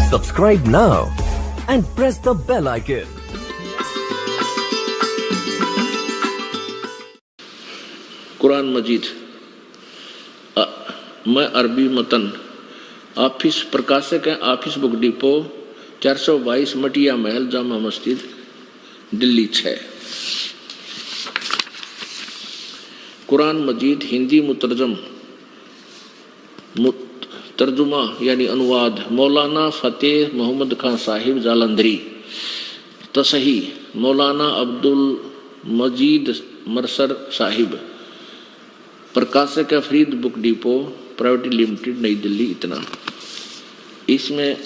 Subscribe now and press the bell icon. Quran मजीद मैं अरबी मतन ऑफिस प्रकाशक है, ऑफिस बुक डिपो 422 मटिया महल जामा मस्जिद दिल्ली 6। कुरान मजीद हिंदी तर्जुमा यानी अनुवाद मौलाना फतेह मोहम्मद खान साहिब जालंधरी। तसही मौलाना अब्दुल मजीद मरसर साहिब। प्रकाशक है Farid book depot private limited नई दिल्ली। इतना इसमें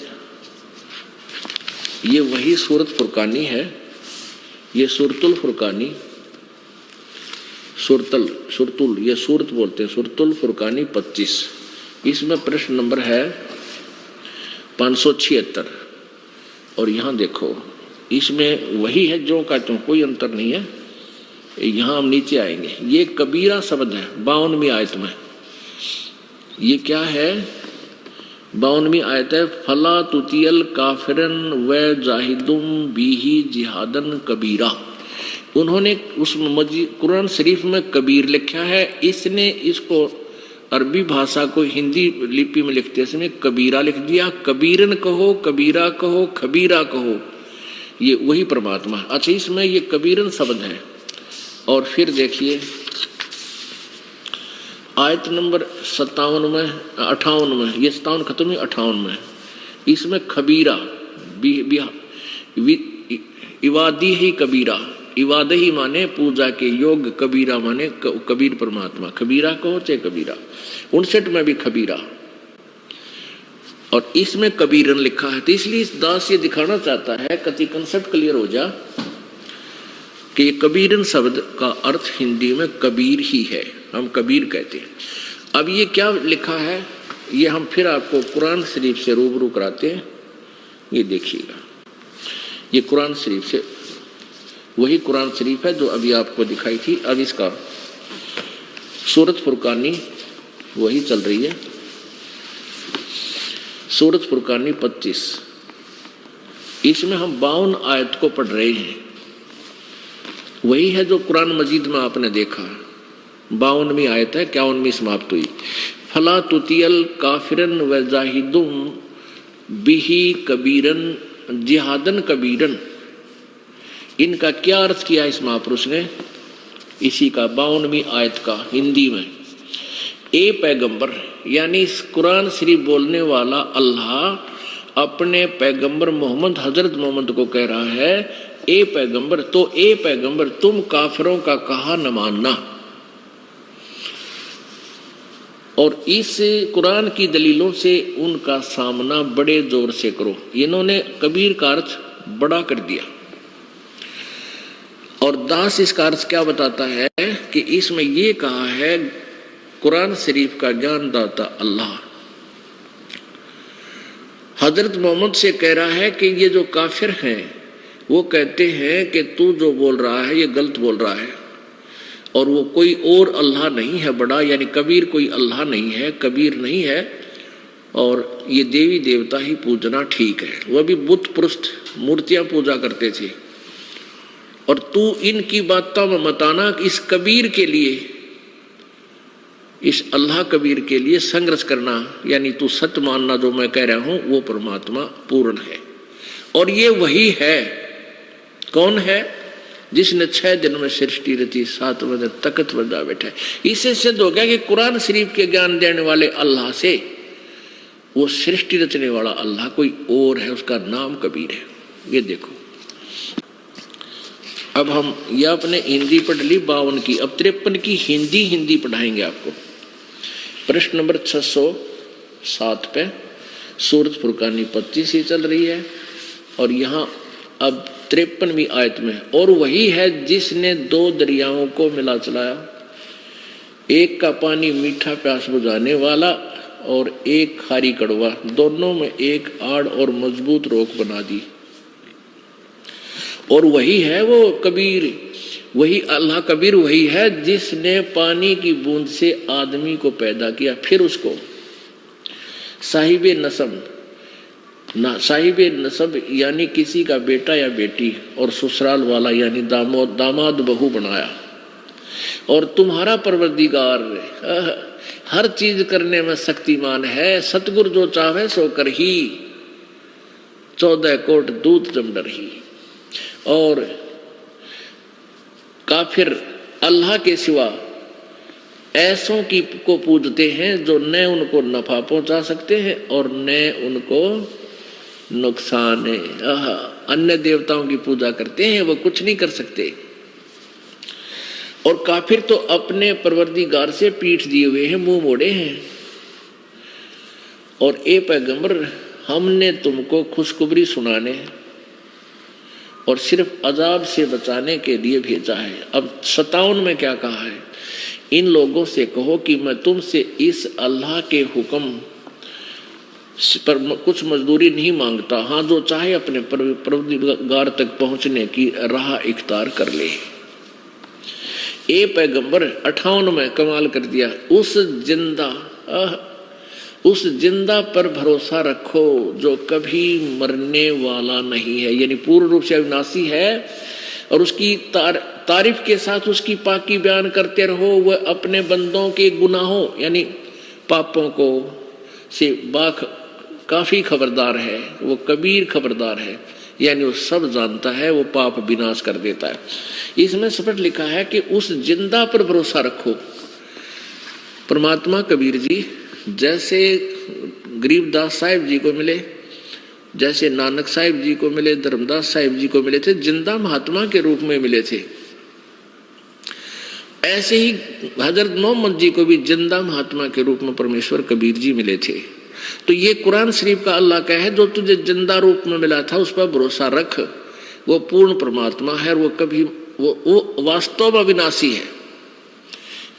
ये वही सूरत फुरकानी है, ये सूरतुल फुरकानी सुरतुल ये सूरत बोलते हैं, सूरतुल फुरकानी 25। इसमें प्रश्न नंबर है 576। और यहाँ देखो इसमें वही है जो कहते हैं, कोई अंतर नहीं है। यहाँ हम नीचे आएंगे, ये कबीरा शब्द है 52वीं आयत में। ये क्या है? 52वीं आयत है, फला तुतियल काफिरन व जाहिदुम बिही जिहादन कबीरा। उन्होंने उस कुरान शरीफ में कबीर लिखा है, इसने इसको अरबी भाषा को हिंदी लिपि में लिखते इसमें कबीरा लिख दिया। कबीरन कहो, कबीरा कहो, खबीरा कहो, ये वही परमात्मा। अच्छा, इसमें ये कबीरन शब्द है। और फिर देखिए आयत नंबर 57 में 58 में, ये 57 खत्म हुई 58 में, इसमें खबीरा इवादी ही कबीरा, इवाद ही माने पूजा के योग, कबीरा माने कबीर परमात्मा। खबीरा कहो चाहे कबीरा। 59 में भी खबीरा और इसमें कबीरन लिखा है। तो इसलिए इस दास ये दिखाना चाहता है, कति कंसेप्ट क्लियर हो जा कि ये कबीरन शब्द का अर्थ हिंदी में कबीर ही है, हम कबीर कहते हैं। अब ये क्या लिखा है, ये हम फिर आपको कुरान शरीफ से रूबरू कराते हैं। ये देखिएगा, ये कुरान शरीफ से वही कुरान शरीफ है जो अभी आपको दिखाई थी। अब इसका सूरत फुरकानी वही चल रही है, सूरत फुरकानी 25। इसमें हम 52 आयत को पढ़ रहे हैं, वही है जो कुरान मजीद में आपने देखा। 52वीं आयत है, 51वीं समाप्त हुई। फला तुतियल काफिरन व जाहिदुम बिही कबीरन जिहादन कबीरन। इनका क्या अर्थ किया इस महापुरुष ने? इसी का 52वीं आयत का हिंदी में, ए पैगंबर यानी इस कुरान शरीफ बोलने वाला अल्लाह अपने पैगंबर मोहम्मद हजरत मोहम्मद को कह रहा है, ए पैगंबर, तो ए पैगंबर तुम काफिरों का कहा न मानना। और इस कुरान की दलीलों से उनका सामना बड़े जोर से करो। इन्होंने कबीर का अर्थ बड़ा कर दिया। और दास इसका अर्थ क्या बताता है कि इसमें ये कहा है, कुरान शरीफ का ज्ञान दाता अल्लाह हजरत मोहम्मद से कह रहा है कि ये जो काफिर हैं वो कहते हैं कि तू जो बोल रहा है ये गलत बोल रहा है, और वो कोई और अल्लाह नहीं है बड़ा, यानी कबीर कोई अल्लाह नहीं है, कबीर नहीं है, और ये देवी देवता ही पूजना ठीक है। वह भी बुत पुरुष मूर्तियां पूजा करते थे। और तू इनकी बातों में मत आना, इस कबीर के लिए, इस अल्लाह कबीर के लिए संघर्ष करना, यानी तू सत्य मानना जो मैं कह रहा हूं वो परमात्मा पूर्ण है। और ये वही है, कौन है? जिसने 6 दिन में सृष्टि रची, 7वें दिन तख्त पर जा बैठा है। इससे सिद्ध हो गया कि कुरान शरीफ के ज्ञान देने वाले अल्लाह से वो सृष्टि रचने वाला अल्लाह कोई और है, उसका नाम कबीर है। ये देखो, अब हम ये अपने हिंदी पढ़ ली 52 की, अब 53 की हिंदी पढ़ाएंगे आपको। प्रश्न नंबर 607 पे सूरत फुरकानी 25 ही चल रही है। और यहाँ अब 53वीं आयत में, और वही है जिसने 2 दरियाओं को मिला चलाया, एक का पानी मीठा प्यास बुझाने वाला और एक खारी कड़वा, दोनों में एक आड़ और मजबूत रोक बना दी। और वही है वो कबीर, वही अल्लाह कबीर वही है जिसने पानी की बूंद से आदमी को पैदा किया, फिर उसको साहिबे नसम ना साहिबे नसब यानी किसी का बेटा या बेटी, और ससुराल वाला यानी दामाद बहू बनाया। और तुम्हारा परवरदिगार हर चीज करने में शक्तिमान है, सतगुर जो चाहे सो कर ही, 14 कोट दूत जमडर ही। और काफिर अल्लाह के सिवा ऐसों की को पूजते हैं जो न उनको नफा पहुंचा सकते हैं और न उनको नुकसान है। अन्य देवताओं की पूजा करते हैं, वो कुछ नहीं कर सकते। और काफिर तो अपने परवरदिगार से पीठ दिए हुए हैं, मुंह मोड़े हैं। और ए पैगंबर, हमने तुमको खुशखबरी सुनाने और सिर्फ अजाब से बचाने के लिए भेजा है। अब 57 में क्या कहा है? इन लोगों से कहो कि मैं तुमसे इस अल्लाह के हुक्म पर कुछ मजदूरी नहीं मांगता। हाँ, जो चाहे अपने परवरदिगार तक पहुंचने की राह इख्तियार कर ले। ए पैगंबर 58 में कमाल कर दिया, उस जिंदा पर भरोसा रखो जो कभी मरने वाला नहीं है, यानी पूर्ण रूप से अविनाशी है। और उसकी तारीफ के साथ उसकी पाकी बयान करते रहो। वह अपने बंदों के गुनाहों यानी पापों को से काफी खबरदार है, वो कबीर खबरदार है, यानी वो सब जानता है, वो पाप विनाश कर देता है। इसमें स्पष्ट लिखा है कि उस जिंदा पर भरोसा रखो। परमात्मा कबीर जी जैसे गरीबदास साहिब जी को मिले, जैसे नानक साहिब जी को मिले, धर्मदास साहिब जी को मिले थे, जिंदा महात्मा के रूप में मिले थे। ऐसे ही हजरत मोहम्मद जी को भी जिंदा महात्मा के रूप में परमेश्वर कबीर जी मिले थे। तो ये कुरान शरीफ का अल्लाह का है, जो तुझे जिंदा रूप में मिला था उस पर भरोसा रख। वो पूर्ण परमात्मा है, वो कभी वो वास्तव में अविनाशी है,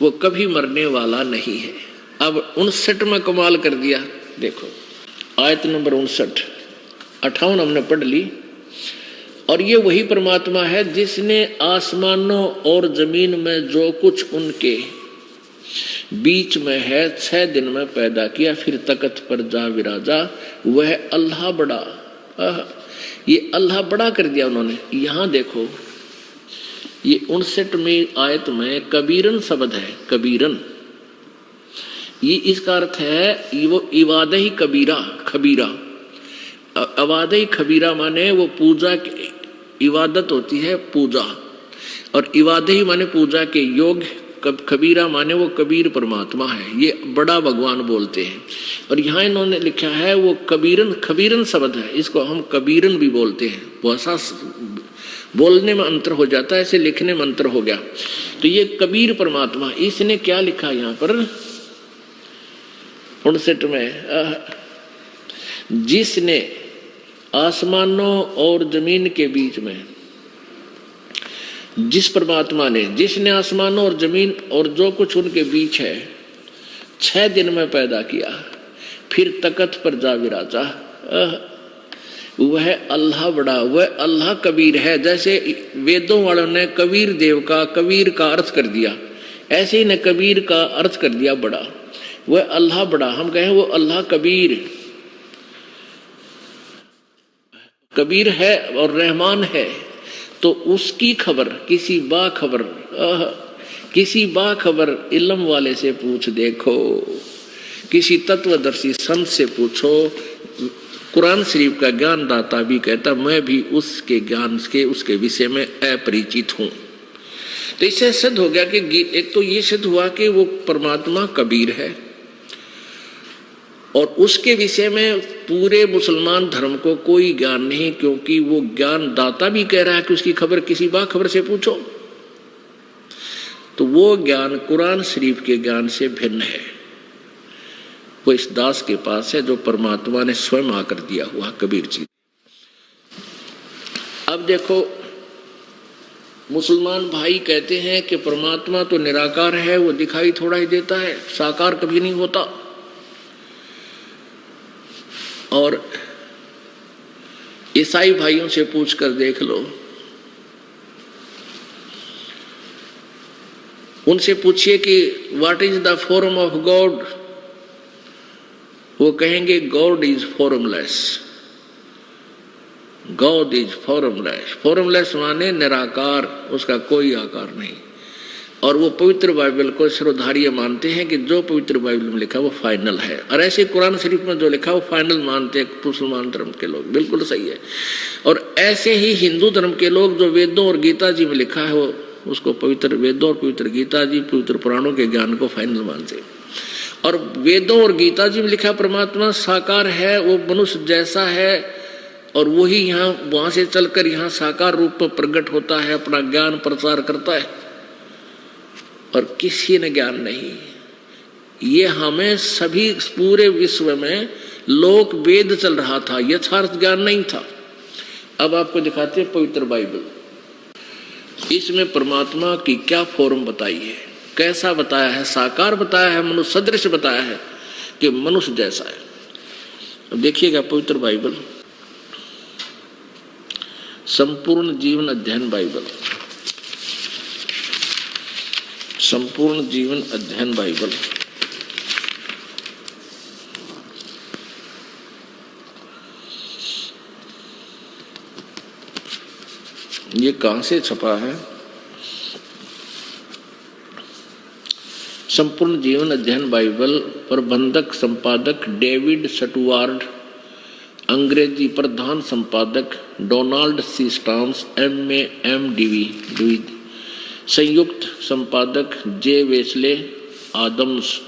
वो कभी मरने वाला नहीं है। अब 59 में कमाल कर दिया, देखो आयत नंबर 59, 58 हमने पढ़ ली। और ये वही परमात्मा है जिसने आसमानों और जमीन में जो कुछ उनके बीच में है 6 दिन में पैदा किया, फिर तख्त पर जा विराजा। वह अल्लाह बड़ा, ये अल्लाह बड़ा कर दिया उन्होंने। यहां देखो ये 59वीं आयत में कबीरन शब्द है, कबीरन, ये इसका अर्थ है वो इबादत ही कबीरा, खबीरा। इबादत ही खबीरा माने वो पूजा की इबादत होती है, पूजा, और इबादत ही माने पूजा के योग्य, कबीरा माने वो कबीर परमात्मा है, ये बड़ा भगवान बोलते हैं। और यहाँ इन्होंने लिखा है वो कबीरन, खबीरन शब्द है, इसको हम कबीरन भी बोलते हैं। भाषा बोलने में अंतर हो जाता है, ऐसे लिखने में अंतर हो गया। तो ये कबीर परमात्मा, इसने क्या लिखा यहाँ पर 59 में, जिसने आसमानों और जमीन के बीच में, जिस परमात्मा ने, जिसने आसमानों और जमीन और जो कुछ उनके बीच है 6 दिन में पैदा किया, फिर तख्त पर जा विराजा। वह अल्लाह बड़ा, वह अल्लाह कबीर है। जैसे वेदों वालों ने कबीर देव का, कबीर का अर्थ कर दिया, ऐसे ही ने कबीर का अर्थ कर दिया बड़ा। वह अल्लाह बड़ा, हम कहें वो अल्लाह कबीर, कबीर है और रहमान है। तो उसकी खबर किसी बाखबर इल्म वाले से पूछ देखो, किसी तत्वदर्शी संत से पूछो। कुरान शरीफ का ज्ञान दाता भी कहता मैं भी उसके ज्ञान के उसके विषय में अपरिचित हूं। तो इससे सिद्ध हो गया कि एक तो ये सिद्ध हुआ कि वो परमात्मा कबीर है, और उसके विषय में पूरे मुसलमान धर्म को कोई ज्ञान नहीं, क्योंकि वो ज्ञान दाता भी कह रहा है कि उसकी खबर किसी बाखबर से पूछो। तो वो ज्ञान कुरान शरीफ के ज्ञान से भिन्न है, वो इस दास के पास है जो परमात्मा ने स्वयं आकर दिया हुआ कबीर जी। अब देखो मुसलमान भाई कहते हैं कि परमात्मा तो निराकार है, वो दिखाई थोड़ा ही देता है, साकार कभी नहीं होता। और ईसाई भाइयों से पूछकर देख लो, उनसे पूछिए कि what is the form of God, वो कहेंगे God is formless. God is formless. Formless माने निराकार, उसका कोई आकार नहीं। और वो पवित्र बाइबल को सिरोधार्य मानते हैं कि जो पवित्र बाइबल में लिखा वो फाइनल है। और ऐसे कुरान शरीफ में जो लिखा वो फाइनल मानते हैं मुसलमान धर्म के लोग, बिल्कुल सही है। और ऐसे ही हिंदू धर्म के लोग जो वेदों और गीता जी में लिखा है वो उसको पवित्र वेदों और पवित्र गीता जी, पवित्र पुराणों के ज्ञान को फाइनल मानते हैं। और वेदों और गीता जी में लिखा परमात्मा साकार है, वो मनुष्य जैसा है, और वही यहाँ वहां से चलकर यहाँ साकार रूप में प्रकट होता है, अपना ज्ञान प्रचार करता है, और किसी ने ज्ञान नहीं। ये हमें सभी पूरे विश्व में लोक वेद चल रहा था, यथार्थ ज्ञान नहीं था। अब आपको दिखाते हैं पवित्र बाइबल। इसमें परमात्मा की क्या फॉर्म बताई है, कैसा बताया है, साकार बताया है, मनुष्य सदृश बताया है कि मनुष्य जैसा है। अब देखिएगा पवित्र बाइबल, संपूर्ण जीवन अध्ययन बाइबल, संपूर्ण जीवन अध्ययन बाइबल। ये कहां से छपा है? संपूर्ण जीवन अध्ययन बाइबल, प्रबंधक संपादक डेविड स्टुअर्ट, अंग्रेजी प्रधान संपादक डोनाल्ड सी स्टाम्स MA MDV, संयुक्त संपादक जे वेस्ले आदम्स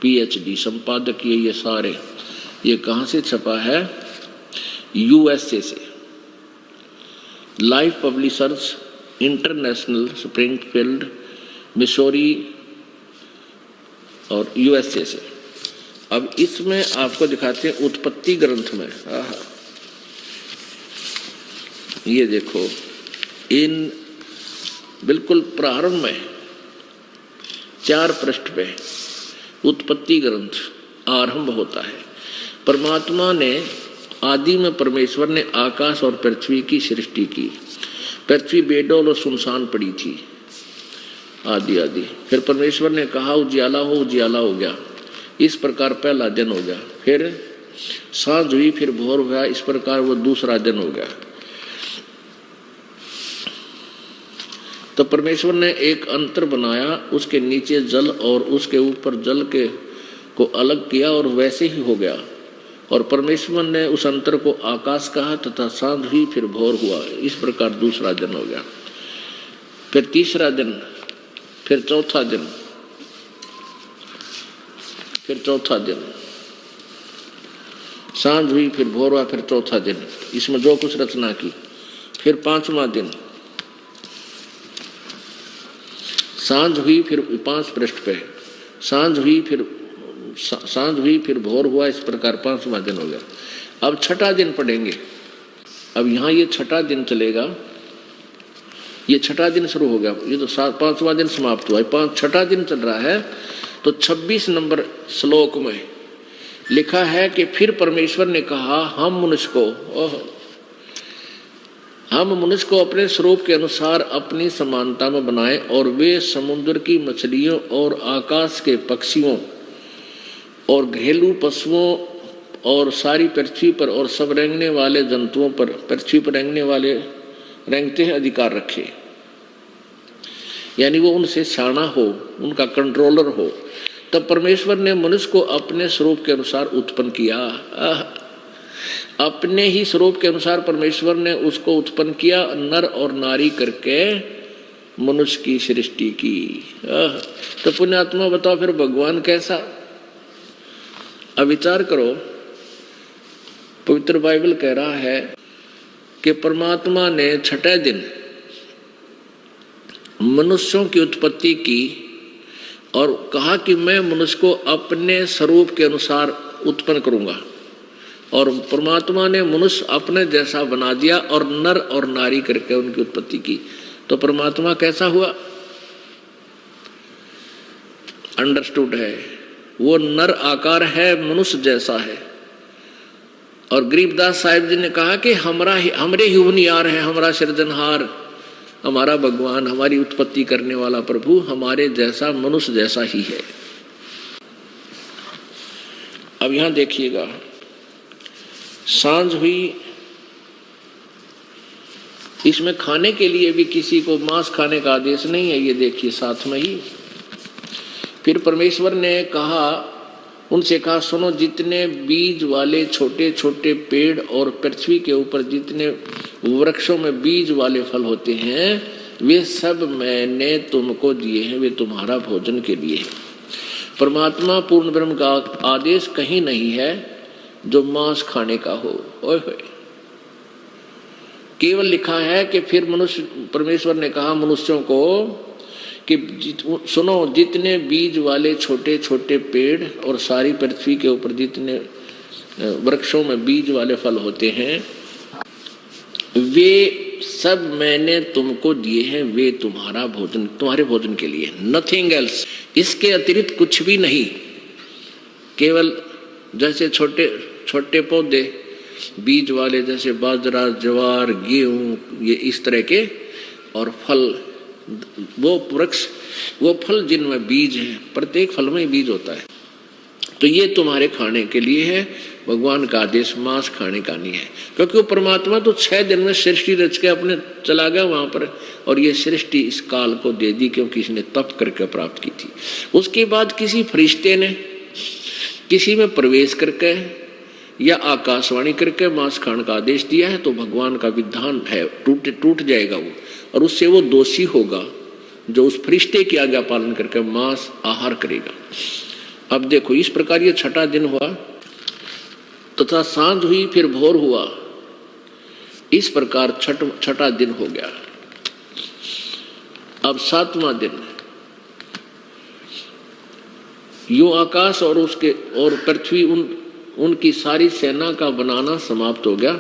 PhD, संपादक ये सारे। ये कहाँ से छपा है? USA से। Life publishers international, Springfield Missouri और USA से। अब इसमें आपको दिखाते हैं उत्पत्ति ग्रंथ में। ये देखो, इन बिल्कुल प्रारंभ में 4 पृष्ठ पे उत्पत्ति ग्रंथ आरंभ होता है। परमात्मा ने आदि में परमेश्वर ने आकाश और पृथ्वी की सृष्टि की। पृथ्वी बेडौल और सुनसान पड़ी थी आदि। फिर परमेश्वर ने कहा उजियाला हो, उजियाला हो गया। इस प्रकार पहला दिन हो गया। फिर सांझ हुई, फिर भोर हुआ, इस प्रकार वो दूसरा दिन हो गया। तो परमेश्वर ने एक अंतर बनाया, उसके नीचे जल और उसके ऊपर जल के को अलग किया और वैसे ही हो गया। और परमेश्वर ने उस अंतर को आकाश कहा तथा सांझ हुई, फिर भोर हुआ। इस प्रकार दूसरा दिन हो गया। फिर तीसरा दिन, फिर चौथा दिन, फिर चौथा दिन, सांझ हुई, फिर भोर हुआ, फिर चौथा दिन। इसमें जो कुछ रचना की। फिर पांचवा दिन, सांझ हुई, फिर 5 पृष्ठ पे सांझ हुई, फिर भोर हुआ। इस प्रकार 5वां दिन हो गया। अब छठा दिन पढ़ेंगे। अब यहाँ ये छठा दिन चलेगा। ये छठा दिन शुरू हो गया, ये तो 5वां दिन समाप्त हुआ। छठा दिन चल रहा है। तो 26 नंबर श्लोक में लिखा है कि फिर परमेश्वर ने कहा हम मनुष्य को अपने स्वरूप के अनुसार अपनी समानता में बनाएं और वे समुद्र की मछलियों और आकाश के पक्षियों और घरेलू पशुओं और सारी पृथ्वी पर और सब रेंगने वाले जंतुओं पर, पृथ्वी पर रेंगने वाले रेंगते हैं, अधिकार रखे। यानी वो उनसे शाना हो, उनका कंट्रोलर हो। तब परमेश्वर ने मनुष्य को अपने स्वरूप के अनुसार उत्पन्न किया। अपने ही स्वरूप के अनुसार परमेश्वर ने उसको उत्पन्न किया, नर और नारी करके मनुष्य की सृष्टि की। तो पुण्यात्मा बताओ फिर भगवान कैसा? अब विचार करो, पवित्र बाइबल कह रहा है कि परमात्मा ने छठे दिन मनुष्यों की उत्पत्ति की और कहा कि मैं मनुष्य को अपने स्वरूप के अनुसार उत्पन्न करूंगा। और परमात्मा ने मनुष्य अपने जैसा बना दिया और नर और नारी करके उनकी उत्पत्ति की। तो परमात्मा कैसा हुआ? अंडरस्टूड है, वो नर आकार है, मनुष्य जैसा है। और गरीबदास साहिब जी ने कहा कि हमरे ही हुनियार है, हमारा सृजनहार, हमारा भगवान, हमारी उत्पत्ति करने वाला प्रभु हमारे जैसा, मनुष्य जैसा ही है। अब यहां देखिएगा, सांझ हुई, इसमें खाने के लिए भी किसी को मांस खाने का आदेश नहीं है, ये देखिए साथ में ही। फिर परमेश्वर ने कहा, उनसे कहा, सुनो, जितने बीज वाले छोटे छोटे पेड़ और पृथ्वी के ऊपर जितने वृक्षों में बीज वाले फल होते हैं, वे सब मैंने तुमको दिए हैं, वे तुम्हारा भोजन के लिए है। परमात्मा पूर्ण ब्रह्म का आदेश कहीं नहीं है जो मांस खाने का हो। ओए होए, केवल लिखा है कि फिर मनुष्य, परमेश्वर ने कहा मनुष्यों को कि सुनो, जितने बीज वाले छोटे छोटे पेड़ और सारी पृथ्वी के ऊपर जितने वृक्षों में बीज वाले फल होते हैं, वे सब मैंने तुमको दिए हैं, वे तुम्हारा भोजन, तुम्हारे भोजन के लिए, नथिंग एल्स। इसके अतिरिक्त कुछ भी नहीं। केवल जैसे छोटे छोटे पौधे बीज वाले, जैसे बाजरा, ज्वार, गेहूं, ये इस तरह के, और फल, वो वृक्ष, वो फल जिनमें बीज हैं, प्रत्येक फल में बीज होता है, तो ये तुम्हारे खाने के लिए है। भगवान का आदेश मांस खाने का नहीं है, क्योंकि वो परमात्मा तो 6 दिन में सृष्टि रच के अपने चला गया वहां पर, और ये सृष्टि इस काल को दे दी क्योंकि इसने तप करके प्राप्त की थी। उसके बाद किसी फरिश्ते ने किसी में प्रवेश करके या आकाशवाणी करके मांस खाने का आदेश दिया है, तो भगवान का विधान है, टूट जाएगा वो, और उससे वो दोषी होगा जो उस फरिश्ते की आज्ञा पालन करके मांस आहार करेगा। अब देखो, इस प्रकार ये 6ठा दिन हुआ, तथा सांझ हुई, फिर भोर हुआ, इस प्रकार 6ठा दिन हो गया। अब 7वां दिन, यूं आकाश और उसके और पृथ्वी उनकी सारी सेना का बनाना समाप्त हो गया,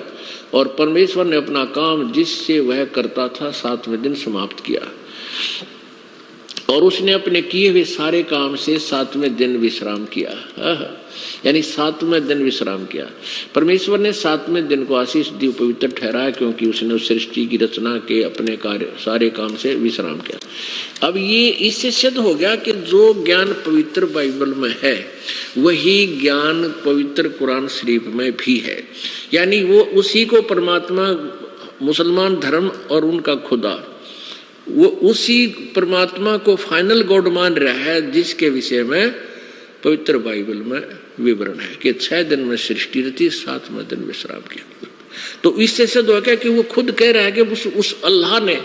और परमेश्वर ने अपना काम जिससे वह करता था 7वें दिन समाप्त किया, और उसने अपने किए हुए सारे काम से 7वें दिन विश्राम किया। यानी 7वें दिन विश्राम किया। परमेश्वर ने 7वें दिन को आशीष दी, पवित्र ठहराया, क्योंकि उसने उस सृष्टि की रचना के अपने कार्य सारे काम से विश्राम किया। अब ये इससे सिद्ध हो गया कि जो ज्ञान पवित्र बाइबल में है वही ज्ञान पवित्र कुरान शरीफ में भी है। यानी वो उसी को परमात्मा, मुसलमान धर्म और उनका खुदा, वो उसी परमात्मा को फाइनल गॉड मान रहा है, जिसके विषय में पवित्र बाइबल में विवरण है कि 6 दिन में सृष्टि रची, 7वें दिन विश्राम किया। तो इससे सिद्ध हो गया कि वो खुद कह रहा है कि उस अल्लाह ने,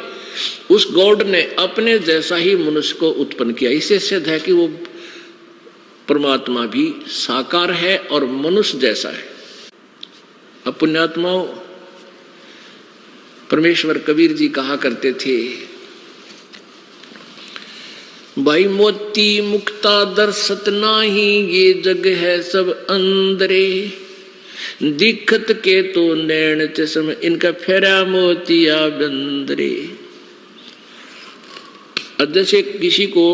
उस गॉड ने अपने जैसा ही मनुष्य को उत्पन्न किया। इससे सिद्ध है कि वो परमात्मा भी साकार है और मनुष्य जैसा है। अब पुण्यात्माओं, परमेश्वर कबीर जी कहा करते थे, भाई मोती मुक्ता दर्शत नाही, ये जग है सब अंदरे, दिखत के तो नैन चश्म, इनका फेरा मोतिया बंदरे। जैसे किसी को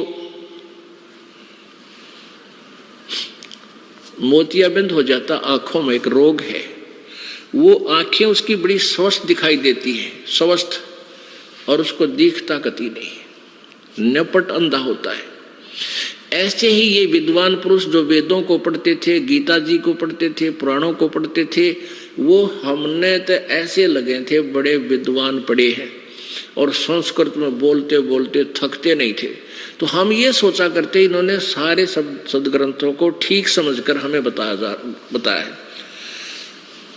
मोतियाबिंद हो जाता, आंखों में एक रोग है, वो आंखें उसकी बड़ी स्वस्थ दिखाई देती है, स्वस्थ, और उसको दिखता कती नहीं, नपट अंधा होता है। ऐसे ही ये विद्वान पुरुष जो वेदों को पढ़ते थे, गीता जी को पढ़ते थे, पुराणों को पढ़ते थे, वो हमने तो ऐसे लगे थे बड़े विद्वान पढ़े हैं, और संस्कृत में बोलते बोलते थकते नहीं थे। तो हम ये सोचा करते इन्होंने सारे सदग्रंथों को ठीक समझकर हमें बताया है।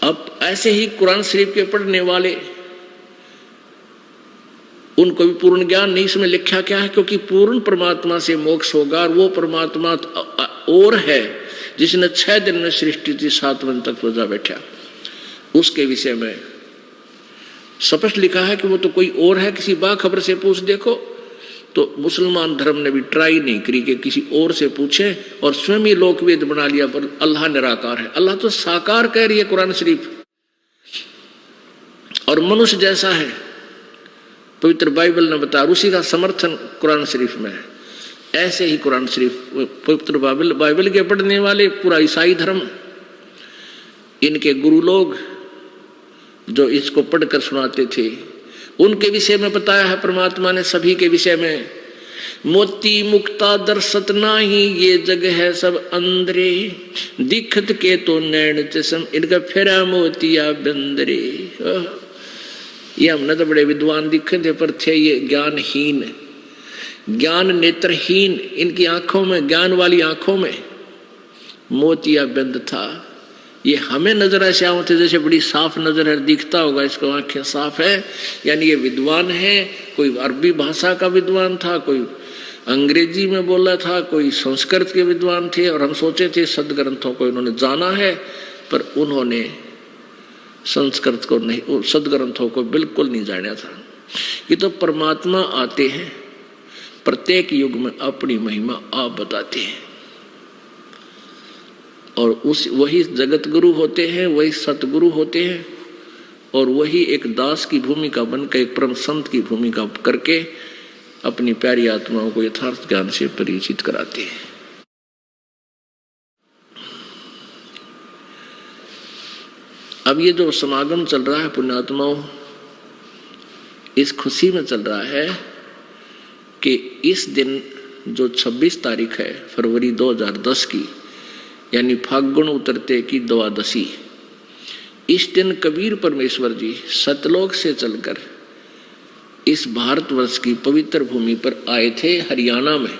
अब ऐसे ही कुरान शरीफ के पढ़ने वाले, उनको भी पूर्ण ज्ञान नहीं। इसमें लिखा क्या है, क्योंकि पूर्ण परमात्मा से मोक्ष होगा, और वो परमात्मा और है जिसने 6 दिन में सृष्टि थी, 7वें दिन तक सजा बैठा, उसके विषय में स्पष्ट लिखा है कि वो तो कोई और है। किसी बाखबर से पूछ देखो, तो मुसलमान धर्म ने भी ट्राई नहीं करी कि किसी और से पूछे, और स्वयं ही लोकवेद बना लिया, पर अल्लाह निराकार है। अल्लाह तो साकार कह रही है कुरान शरीफ, और मनुष्य जैसा है, पवित्र बाइबल ने बताया, उसी का समर्थन कुरान शरीफ में है। ऐसे ही कुरान शरीफ, पवित्र बाइबल के पढ़ने वाले, पूरा ईसाई धर्म, इनके गुरु लोग जो इसको पढ़कर सुनाते थे, उनके विषय में बताया है परमात्मा ने सभी के विषय में, मोती मुक्ता दर्शत नाही, ये जग है सब अंदरे, दिखत के तो नैन चश्म, इनका फेरा मोतिया बंदरे। ये हमने तो बड़े विद्वान दिखे थे, पर थे ये ज्ञानहीन, ज्ञान नेत्रहीन। इनकी आंखों में, ज्ञान वाली आंखों में मोतिया बिंद था। ये हमें नजर ऐसे आते जैसे बड़ी साफ नजर है, दिखता होगा इसको आंखें साफ है, यानी ये विद्वान है। कोई अरबी भाषा का विद्वान था, कोई अंग्रेजी में बोला था, कोई संस्कृत के विद्वान थे। और हम सोचे थे सदग्रंथों को इन्होंने जाना है, पर उन्होंने संस्कृत को नहीं, सदग्रंथों को बिल्कुल नहीं जाना था। ये तो परमात्मा आते हैं, प्रत्येक युग में अपनी महिमा आप बताते हैं, और वही जगत गुरु होते हैं, वही सतगुरु होते हैं, और वही एक दास की भूमिका बनकर, एक परम संत की भूमिका करके अपनी प्यारी आत्माओं को यथार्थ ज्ञान से परिचित कराते हैं। अब ये जो समागम चल रहा है पुण्यात्माओं, इस खुशी में चल रहा है कि इस दिन जो 26 तारीख है फरवरी 2010 की, यानी फाल्गुन उतरते की द्वादशी, इस दिन कबीर परमेश्वर जी सतलोक से चलकर इस भारतवर्ष की पवित्र भूमि पर आए थे, हरियाणा में।